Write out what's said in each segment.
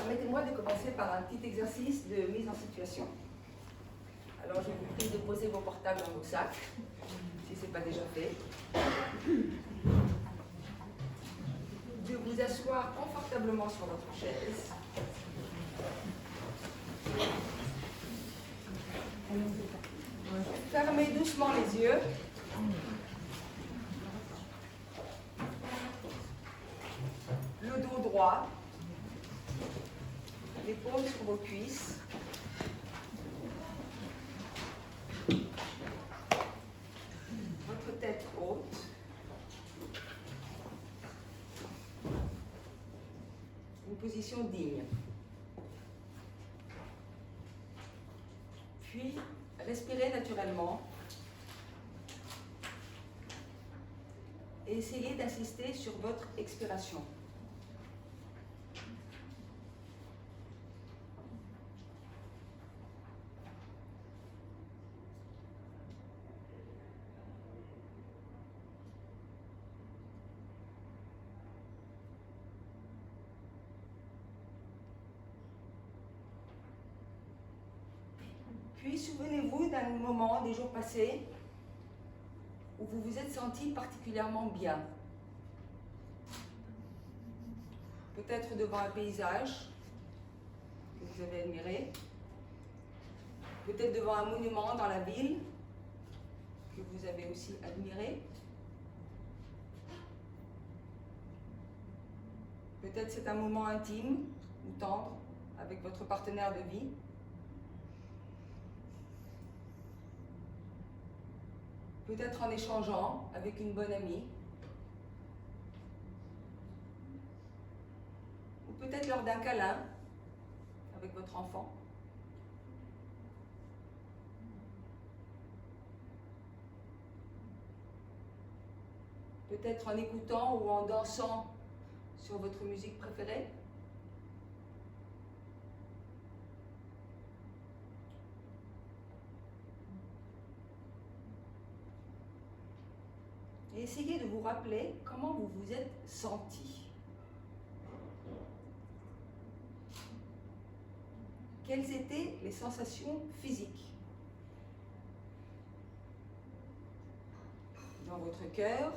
permettez-moi de commencer par un petit exercice de mise en situation. Alors, je vous prie de poser vos portables dans vos sacs, si ce n'est pas déjà fait. De vous asseoir confortablement sur votre chaise. Fermez doucement les yeux. Le dos droit. Les paumes sur vos cuisses. Votre tête haute. Une position digne. Puis, respirez naturellement et essayez d'insister sur votre expiration. Puis souvenez-vous d'un moment des jours passés où vous vous êtes senti particulièrement bien. Peut-être devant un paysage que vous avez admiré, peut-être devant un monument dans la ville que vous avez aussi admiré. Peut-être c'est un moment intime ou tendre avec votre partenaire de vie. Peut-être en échangeant avec une bonne amie. Ou peut-être lors d'un câlin avec votre enfant. Peut-être en écoutant ou en dansant sur votre musique préférée. Et essayez de vous rappeler comment vous vous êtes senti. Quelles étaient les sensations physiques? Dans votre cœur,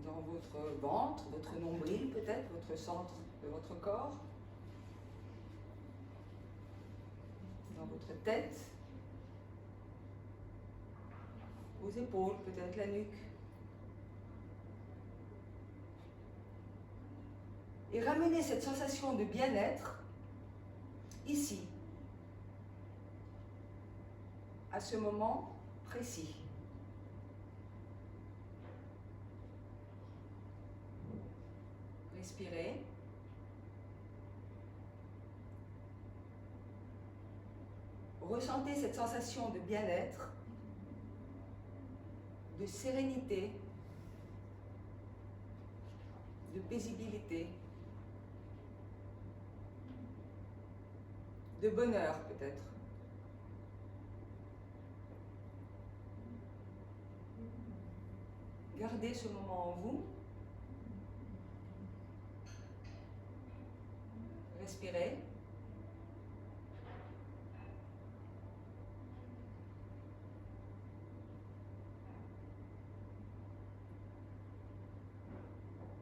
dans votre ventre, votre nombril peut-être, votre centre de votre corps, dans votre tête, aux épaules, peut-être la nuque. Et ramenez cette sensation de bien-être ici, à ce moment précis. Respirez. Ressentez cette sensation de bien-être, de sérénité, de paisibilité, de bonheur peut-être. Gardez ce moment en vous. Respirez.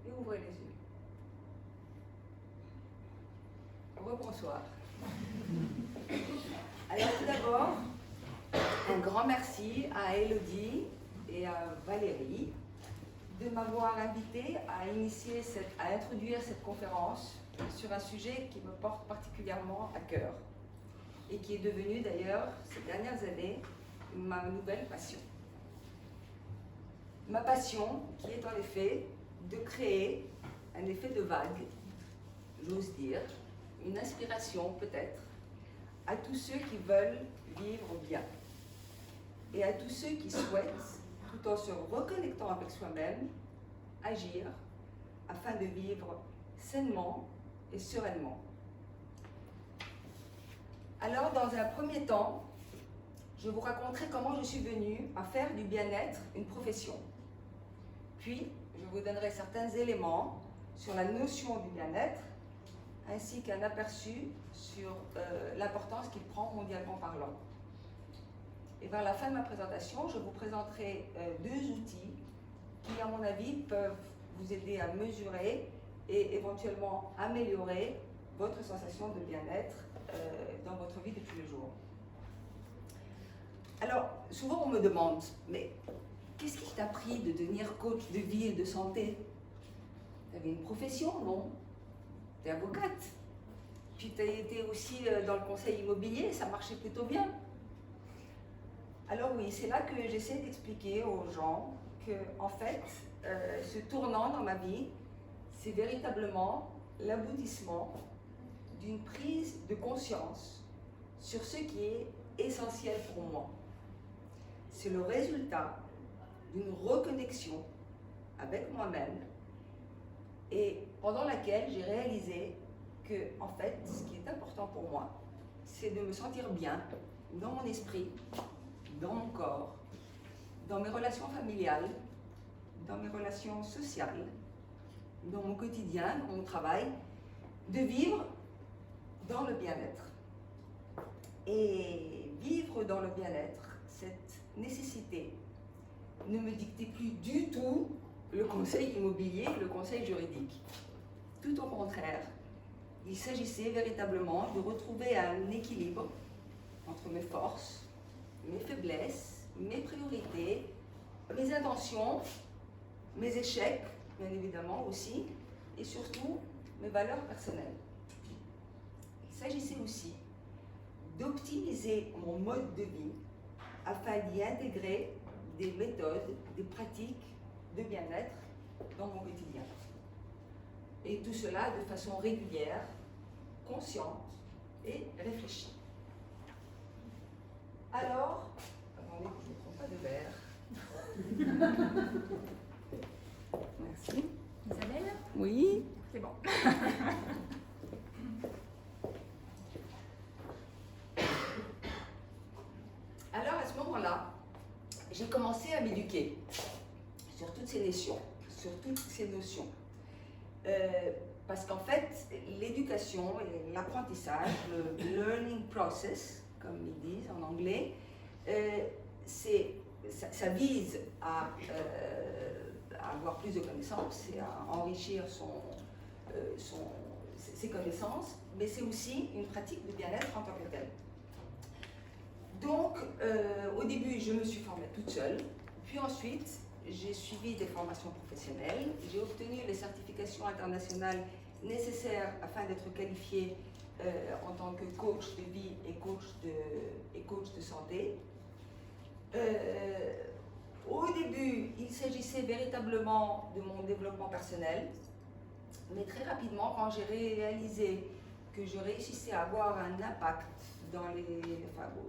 Et ouvrez les yeux. Rebonsoir. Alors tout d'abord, un grand merci à Elodie et à Valérie de m'avoir invité à introduire cette conférence sur un sujet qui me porte particulièrement à cœur et qui est devenu d'ailleurs ces dernières années ma nouvelle passion. Ma passion qui est en effet de créer un effet de vague, j'ose dire, une inspiration peut-être, à tous ceux qui veulent vivre bien et à tous ceux qui souhaitent, tout en se reconnectant avec soi-même, agir afin de vivre sainement et sereinement. Alors, dans un premier temps, je vous raconterai comment je suis venue à faire du bien-être une profession. Puis, je vous donnerai certains éléments sur la notion du bien-être, ainsi qu'un aperçu sur l'importance qu'il prend mondialement parlant. Et vers la fin de ma présentation, je vous présenterai deux outils qui, à mon avis, peuvent vous aider à mesurer et éventuellement améliorer votre sensation de bien-être dans votre vie de tous les jours. Alors, souvent on me demande, mais qu'est-ce qui t'a pris de devenir coach de vie et de santé? Tu avais une profession, non? Tu es avocate. Puis tu as été aussi dans le conseil immobilier, ça marchait plutôt bien. Alors oui, c'est là que j'essaie d'expliquer aux gens que, en fait, ce tournant dans ma vie, c'est véritablement l'aboutissement d'une prise de conscience sur ce qui est essentiel pour moi. C'est le résultat d'une reconnexion avec moi-même et pendant laquelle j'ai réalisé que, en fait, ce qui est important pour moi, c'est de me sentir bien dans mon esprit, dans mon corps, dans mes relations familiales, dans mes relations sociales, dans mon quotidien, dans mon travail, de vivre dans le bien-être. Et vivre dans le bien-être, cette nécessité ne me dictait plus du tout le conseil immobilier, le conseil juridique. Tout au contraire, il s'agissait véritablement de retrouver un équilibre entre mes forces, mes faiblesses, mes priorités, mes intentions, mes échecs, bien évidemment aussi, et surtout mes valeurs personnelles. Il s'agissait aussi d'optimiser mon mode de vie afin d'y intégrer des méthodes, des pratiques de bien-être dans mon quotidien. Et tout cela de façon régulière, consciente et réfléchie. Alors, attendez que je ne prends pas de verre. Merci. Isabelle? Oui. C'est bon. Alors à ce moment-là, j'ai commencé à m'éduquer sur toutes ces notions, parce qu'en fait, l'éducation et l'apprentissage, le learning process, comme ils disent en anglais, ça vise à avoir plus de connaissances et à enrichir ses connaissances, mais c'est aussi une pratique de bien-être en tant que telle. Donc, au début, je me suis formée toute seule, puis ensuite, j'ai suivi des formations professionnelles, j'ai obtenu les certifications internationales nécessaires afin d'être qualifiée en tant que coach de vie et coach de santé. Au début, il s'agissait véritablement de mon développement personnel, mais très rapidement, quand j'ai réalisé que je réussissais à avoir un impact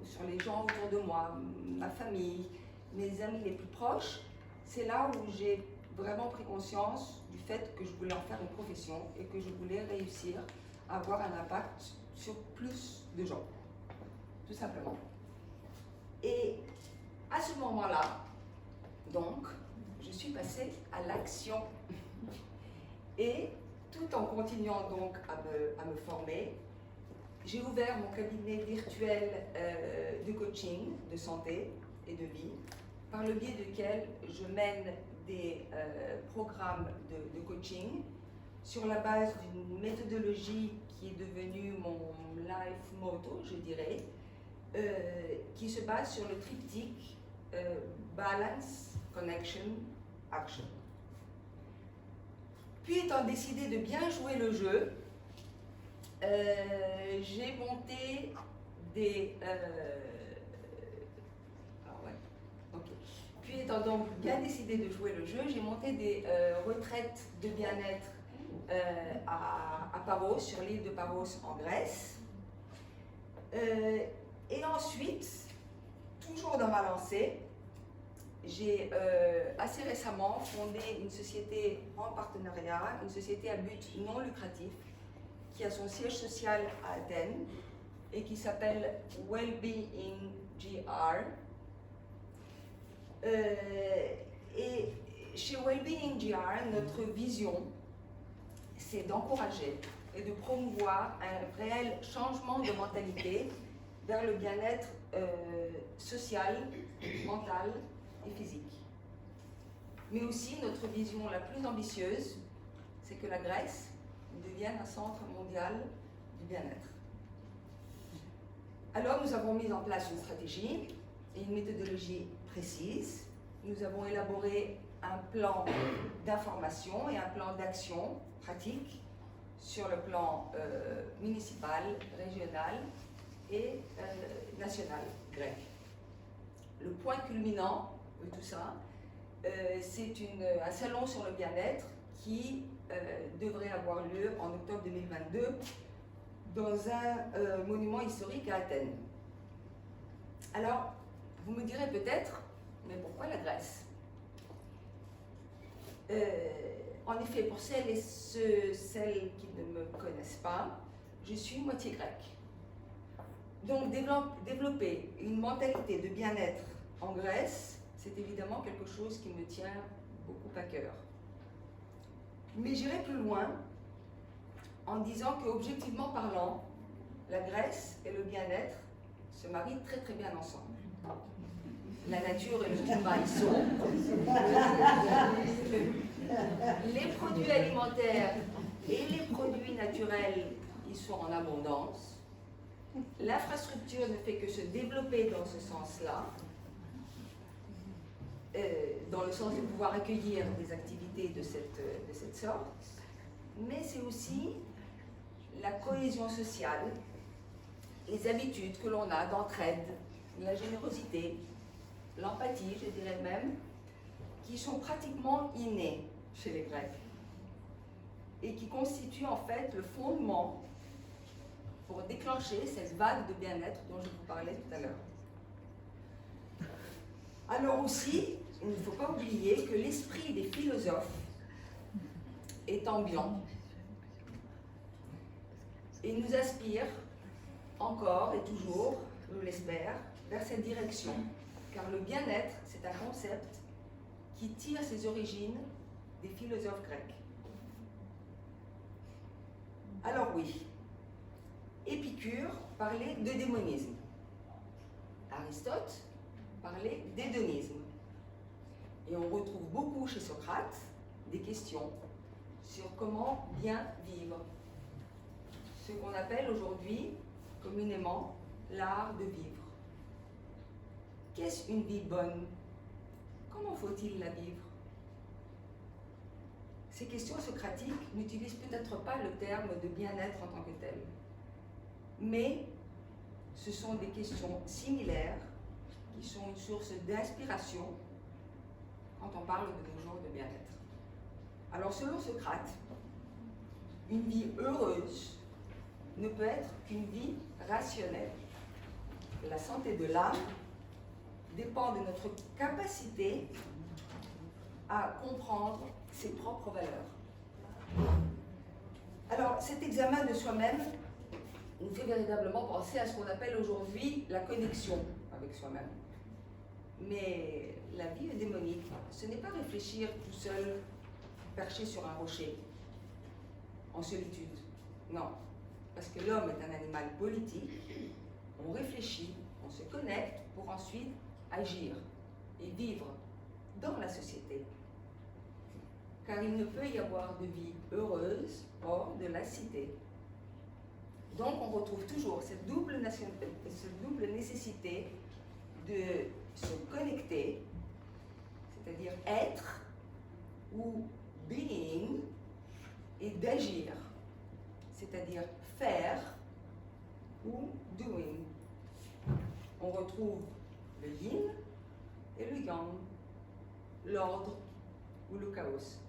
sur les gens autour de moi, ma famille, mes amis les plus proches, c'est là où j'ai vraiment pris conscience du fait que je voulais en faire une profession et que je voulais réussir à avoir un impact sur plus de gens, tout simplement. Et à ce moment-là, donc, je suis passée à l'action. Et tout en continuant donc à me former, j'ai ouvert mon cabinet virtuel de coaching, de santé et de vie, par le biais duquel je mène des programmes de coaching sur la base d'une méthodologie qui est devenue mon life motto, je dirais, qui se base sur le triptyque Balance, Connection, Action. Puis, étant décidé de bien jouer le jeu, j'ai monté des... Puis, étant donc bien décidé de jouer le jeu, j'ai monté des retraites de bien-être à Paros, sur l'île de Paros en Grèce. Et ensuite, toujours dans ma lancée, j'ai assez récemment fondé une société en partenariat, une société à but non lucratif, qui a son siège social à Athènes et qui s'appelle Wellbeing GR. Et chez Wellbeing GR, notre vision, c'est d'encourager et de promouvoir un réel changement de mentalité vers le bien-être social, mental et physique. Mais aussi, notre vision la plus ambitieuse, c'est que la Grèce devienne un centre mondial du bien-être. Alors, nous avons mis en place une stratégie et une méthodologie précise. Nous avons élaboré un plan d'information et un plan d'action pratique sur le plan municipal, régional et national grec. Le point culminant de tout ça, c'est un salon sur le bien-être qui devrait avoir lieu en octobre 2022 dans un monument historique à Athènes. Alors, vous me direz peut-être, mais pourquoi la Grèce ? En effet, pour celles et celles qui ne me connaissent pas, je suis moitié grecque. Donc, développer une mentalité de bien-être en Grèce, c'est évidemment quelque chose qui me tient beaucoup à cœur. Mais j'irai plus loin en disant qu'objectivement parlant, la Grèce et le bien-être se marient très très bien ensemble. La nature et le climat y sont. Les produits alimentaires et les produits naturels y sont en abondance. L'infrastructure ne fait que se développer dans ce sens-là, dans le sens de pouvoir accueillir des activités de cette sorte, mais c'est aussi la cohésion sociale, les habitudes que l'on a d'entraide, la générosité, l'empathie, je dirais même, qui sont pratiquement innées chez les Grecs et qui constituent en fait le fondement pour déclencher cette vague de bien-être dont je vous parlais tout à l'heure. Alors aussi, il ne faut pas oublier que l'esprit des philosophes est ambiant et nous aspire encore et toujours, je l'espère, vers cette direction. Car le bien-être, c'est un concept qui tire ses origines des philosophes grecs. Alors oui, Épicure parlait de démonisme. Aristote parlait d'hédonisme. Et on retrouve beaucoup chez Socrate des questions sur comment bien vivre. Ce qu'on appelle aujourd'hui communément l'art de vivre. Qu'est-ce une vie bonne? Comment faut-il la vivre? Ces questions socratiques n'utilisent peut-être pas le terme de bien-être en tant que tel, mais ce sont des questions similaires qui sont une source d'inspiration quand on parle de nos jours de bien-être. Alors selon Socrate, une vie heureuse ne peut être qu'une vie rationnelle. La santé de l'âme dépend de notre capacité à comprendre ses propres valeurs. Alors, cet examen de soi-même nous fait véritablement penser à ce qu'on appelle aujourd'hui la connexion avec soi-même. Mais la vie démonique, ce n'est pas réfléchir tout seul, perché sur un rocher, en solitude. Non, parce que l'homme est un animal politique, on réfléchit, on se connecte pour ensuite agir et vivre dans la société. Car il ne peut y avoir de vie heureuse hors de la cité. Donc on retrouve toujours cette double nécessité de se connecter, c'est-à-dire être ou being, et d'agir, c'est-à-dire faire ou doing. On retrouve le yin et le yang, l'ordre ou le chaos.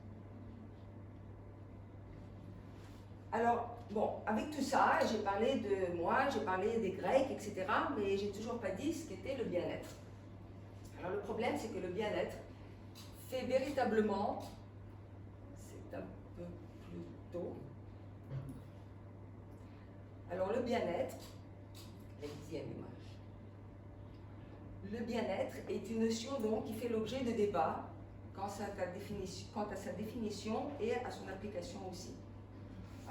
Alors, bon, avec tout ça, j'ai parlé de moi, j'ai parlé des Grecs, etc., mais j'ai toujours pas dit ce qu'était le bien-être. Alors le problème, c'est que le bien-être fait véritablement, c'est un peu plus tôt. Alors le bien-être, la 10e image. Le bien-être est une notion donc qui fait l'objet de débats quant à sa définition et à son application aussi.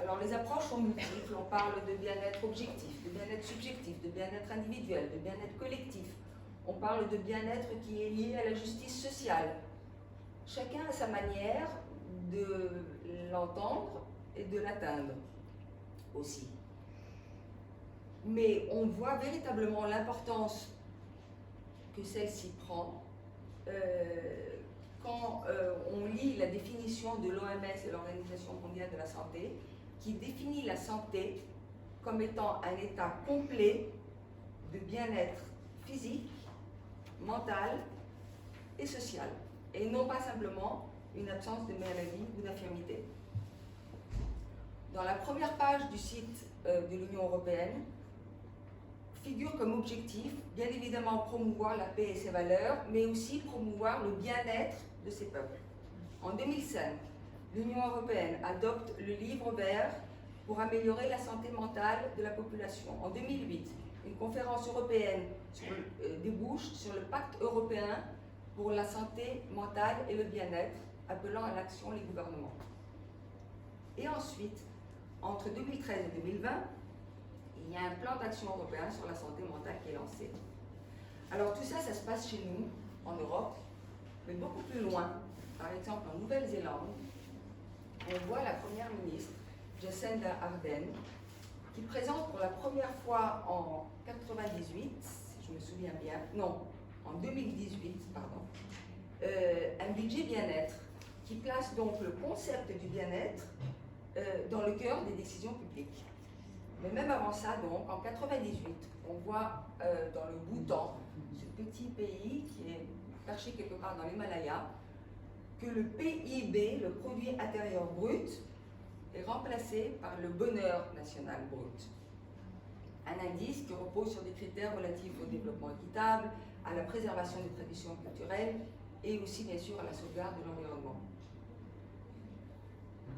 Alors les approches sont multiples, on parle de bien-être objectif, de bien-être subjectif, de bien-être individuel, de bien-être collectif. On parle de bien-être qui est lié à la justice sociale. Chacun a sa manière de l'entendre et de l'atteindre aussi. Mais on voit véritablement l'importance que celle-ci prend quand on lit la définition de l'OMS et l'Organisation mondiale de la santé, qui définit la santé comme étant un état complet de bien-être physique, mental et social, et non pas simplement une absence de maladie ou d'infirmité. Dans la première page du site de l'Union européenne, figure comme objectif, bien évidemment, promouvoir la paix et ses valeurs, mais aussi promouvoir le bien-être de ses peuples. En 2005, l'Union européenne adopte le livre vert pour améliorer la santé mentale de la population. En 2008, une conférence européenne débouche sur le pacte européen pour la santé mentale et le bien-être, appelant à l'action les gouvernements. Et ensuite, entre 2013 et 2020, il y a un plan d'action européen sur la santé mentale qui est lancé. Alors tout ça, ça se passe chez nous, en Europe, mais beaucoup plus loin. Par exemple, en Nouvelle-Zélande, on voit la première ministre, Jacinda Ardern, qui présente pour la première fois en 98, si je me souviens bien, non, en 2018, pardon, un budget bien-être qui place donc le concept du bien-être dans le cœur des décisions publiques. Mais même avant ça, donc, en 98, on voit dans le Bhoutan, ce petit pays qui est perché quelque part dans l'Himalaya, que le PIB, le produit intérieur brut, est remplacé par le bonheur national brut. Un indice qui repose sur des critères relatifs au développement équitable, à la préservation des traditions culturelles et aussi, bien sûr, à la sauvegarde de l'environnement.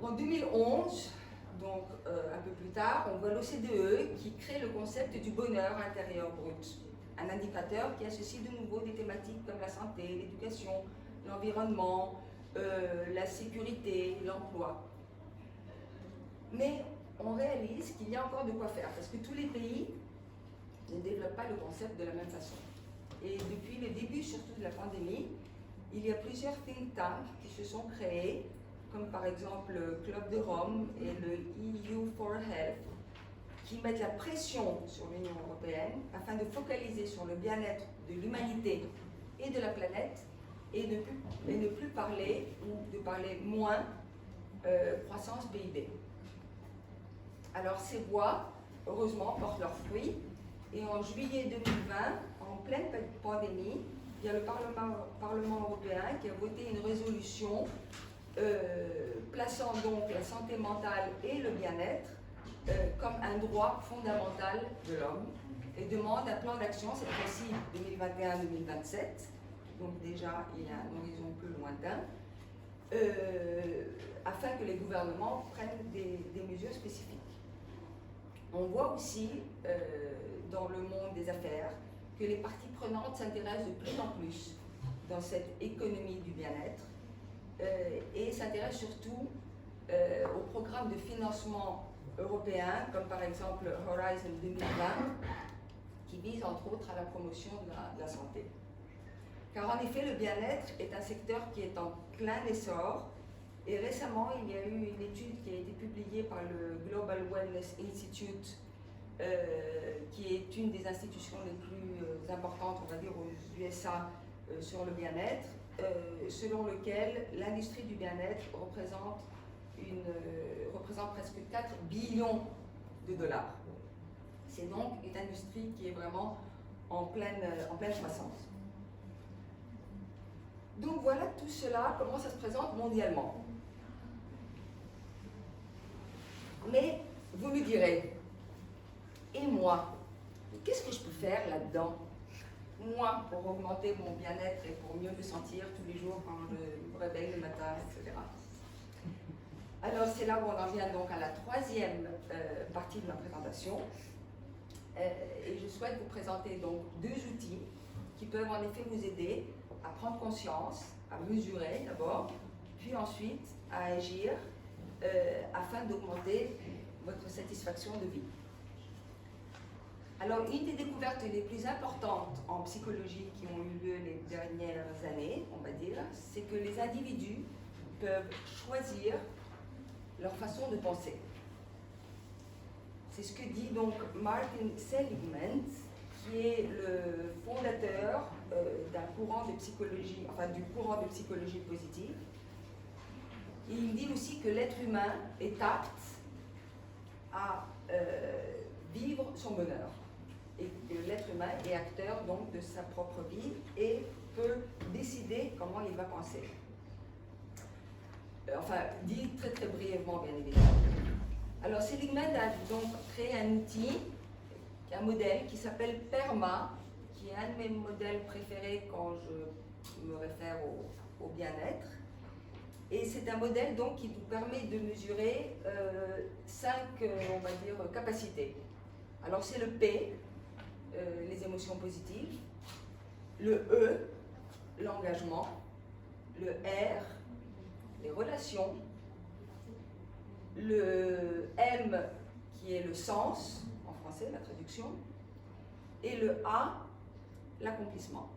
En 2011, donc un peu plus tard, on voit l'OCDE qui crée le concept du bonheur intérieur brut, un indicateur qui associe de nouveau des thématiques comme la santé, l'éducation, l'environnement, la sécurité, l'emploi. Mais on réalise qu'il y a encore de quoi faire, parce que tous les pays ne développent pas le concept de la même façon. Et depuis le début, surtout de la pandémie, il y a plusieurs think tanks qui se sont créés, comme par exemple le Club de Rome et le EU for Health, qui mettent la pression sur l'Union européenne afin de focaliser sur le bien-être de l'humanité et de la planète et ne plus parler, ou de parler moins, croissance PIB. Alors ces voix, heureusement, portent leurs fruits, et en juillet 2020, en pleine pandémie, il y a le Parlement européen qui a voté une résolution plaçant donc la santé mentale et le bien-être comme un droit fondamental de l'homme et demande un plan d'action, cette fois-ci 2021-2027, donc déjà il y a un horizon plus lointain, afin que les gouvernements prennent des mesures spécifiques. On voit aussi dans le monde des affaires que les parties prenantes s'intéressent de plus en plus dans cette économie du bien-être et s'intéressent surtout aux programmes de financement européens, comme par exemple Horizon 2020, qui vise entre autres à la promotion de la santé. Car en effet, le bien-être est un secteur qui est en plein essor. Et récemment, il y a eu une étude qui a été publiée par le Global Wellness Institute, qui est une des institutions les plus importantes, on va dire, aux USA sur le bien-être, selon lequel l'industrie du bien-être représente presque 4 billions de dollars. C'est donc une industrie qui est vraiment en pleine croissance. Donc voilà tout cela, comment ça se présente mondialement. Mais vous me direz, et moi, qu'est-ce que je peux faire là-dedans? Moi, pour augmenter mon bien-être et pour mieux me sentir tous les jours quand je me réveille le matin, etc. Alors c'est là où on en vient donc à la troisième partie de ma présentation. Et je souhaite vous présenter donc 2 outils qui peuvent en effet vous aider à prendre conscience, à mesurer d'abord, puis ensuite à agir afin d'augmenter votre satisfaction de vie. Alors, une des découvertes les plus importantes en psychologie qui ont eu lieu les dernières années, on va dire, c'est que les individus peuvent choisir leur façon de penser. C'est ce que dit donc Martin Seligman, qui est le fondateur d'un courant de psychologie, enfin du courant de psychologie positive. Il dit aussi que l'être humain est apte à vivre son bonheur. Et que l'être humain est acteur donc de sa propre vie et peut décider comment il va penser. Enfin, dit très très brièvement, bien évidemment. Alors, Seligman a donc créé un outil, un modèle qui s'appelle PERMA, qui est un de mes modèles préférés quand je me réfère au bien-être. Et c'est un modèle donc qui nous permet de mesurer 5, on va dire, capacités. Alors, c'est le P, les émotions positives, le E, l'engagement, le R, les relations, le M qui est le sens, en français la traduction, et le A, l'accomplissement.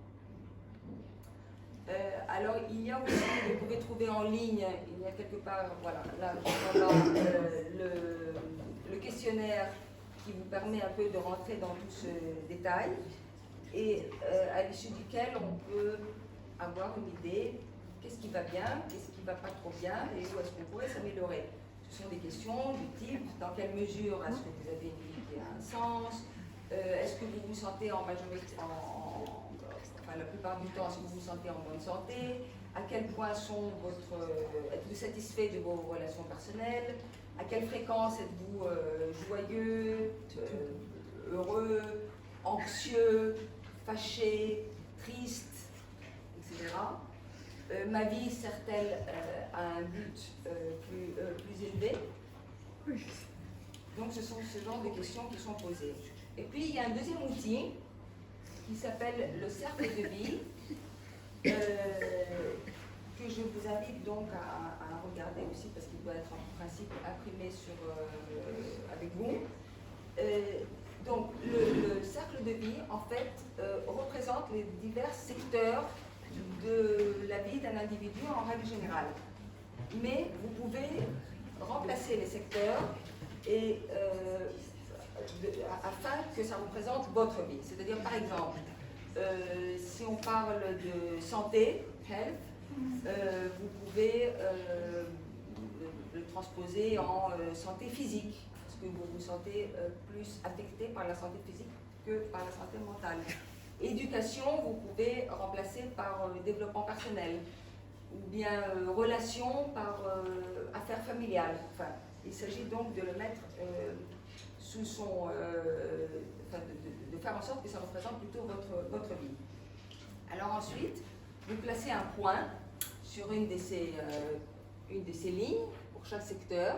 Alors il y a aussi, vous pouvez trouver en ligne, il y a quelque part, voilà, là, le questionnaire qui vous permet un peu de rentrer dans tout ce détail et à l'issue duquel on peut avoir une idée, qu'est-ce qui va bien, qu'est-ce qui ne va pas trop bien et où est-ce qu'on pourrait s'améliorer. Ce sont des questions du type, dans quelle mesure est-ce que vous avez une vie qui a un sens, est-ce que vous vous sentez en majorité, enfin la plupart du temps, est-ce que vous vous sentez en bonne santé, à quel point êtes-vous satisfait de vos relations personnelles, à quelle fréquence êtes-vous joyeux, heureux, anxieux, fâché, triste, etc. Ma vie sert-elle à un but plus élevé? Donc ce sont ce genre de questions qui sont posées. Et puis il y a un deuxième outil qui s'appelle le cercle de vie, que je vous invite donc à regarder aussi parce qu'il doit être en principe imprimé avec vous. Donc le cercle de vie en fait représente les divers secteurs de la vie d'un individu en règle générale. Mais vous pouvez remplacer les secteurs et, afin que ça représente votre vie. C'est-à-dire, par exemple, si on parle de santé, health, vous pouvez le transposer en santé physique, parce que vous vous sentez plus affecté par la santé physique que par la santé mentale. Éducation, vous pouvez remplacer par développement personnel, ou bien relation par affaires familiales. Enfin, il s'agit donc de le mettre sous son... de faire en sorte que ça représente plutôt votre vie. Alors ensuite, vous placez un point sur une de ces lignes pour chaque secteur,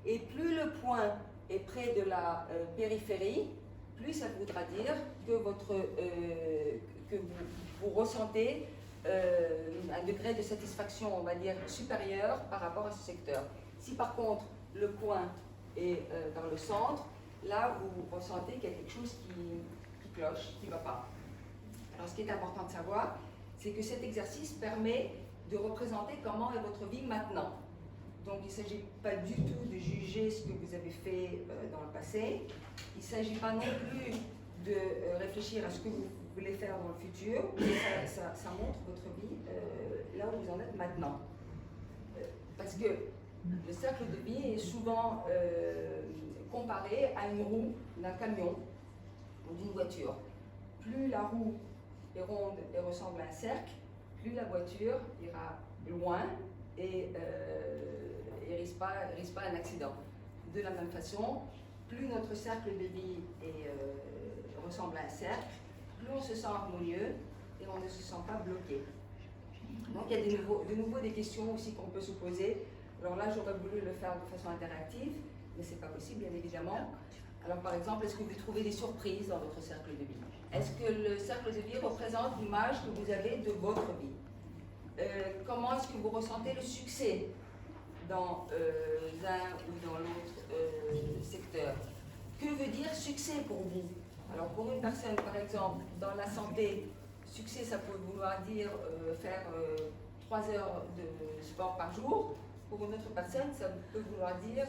et plus le point est près de la périphérie, plus ça voudra dire que, que vous ressentez un degré de satisfaction, on va dire, supérieur par rapport à ce secteur. Si par contre le point est vers le centre, là vous ressentez qu'il y a quelque chose qui cloche, qui ne va pas. Alors ce qui est important de savoir, c'est que cet exercice permet de représenter comment est votre vie maintenant. Donc il ne s'agit pas du tout de juger ce que vous avez fait dans le passé. Il ne s'agit pas non plus de réfléchir à ce que vous voulez faire dans le futur. Ça montre votre vie là où vous en êtes maintenant. Parce que le cercle de vie est souvent comparé à une roue d'un camion ou d'une voiture. Plus la roue est ronde et ressemble à un cercle, plus la voiture ira loin et risque pas un accident. De la même façon, plus notre cercle de vie ressemble à un cercle, plus on se sent harmonieux et on ne se sent pas bloqué. Donc il y a de nouveau des questions aussi qu'on peut se poser. Alors là, j'aurais voulu le faire de façon interactive, mais ce n'est pas possible, bien évidemment. Alors par exemple, est-ce que vous trouvez des surprises dans votre cercle de vie? Est-ce que le cercle de vie représente l'image que vous avez de votre vie? Comment est-ce que vous ressentez le succès dans un ou dans l'autre secteur. Que veut dire succès pour vous? Alors pour une personne, par exemple, dans la santé, succès, ça peut vouloir dire faire 3 heures de sport par jour. Pour une autre personne, ça peut vouloir dire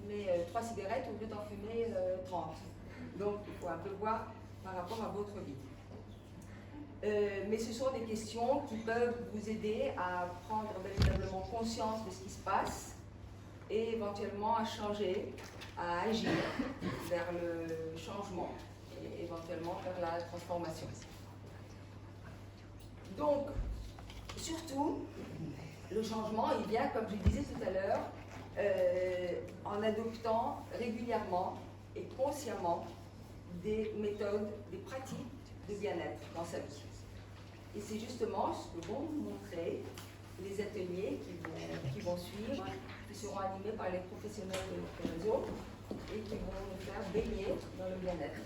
fumer 3 cigarettes au lieu d'en fumer 30. Donc il faut un peu voir par rapport à votre vie. Mais ce sont des questions qui peuvent vous aider à prendre véritablement conscience de ce qui se passe et éventuellement à changer, à agir vers le changement et éventuellement vers la transformation. Donc, surtout, le changement, il vient, comme je disais tout à l'heure, en adoptant régulièrement et consciemment des méthodes, des pratiques de bien-être dans sa vie. Et c'est justement ce que vont nous montrer les ateliers qui vont suivre, qui seront animés par les professionnels de notre réseau et qui vont nous faire baigner dans le bien-être.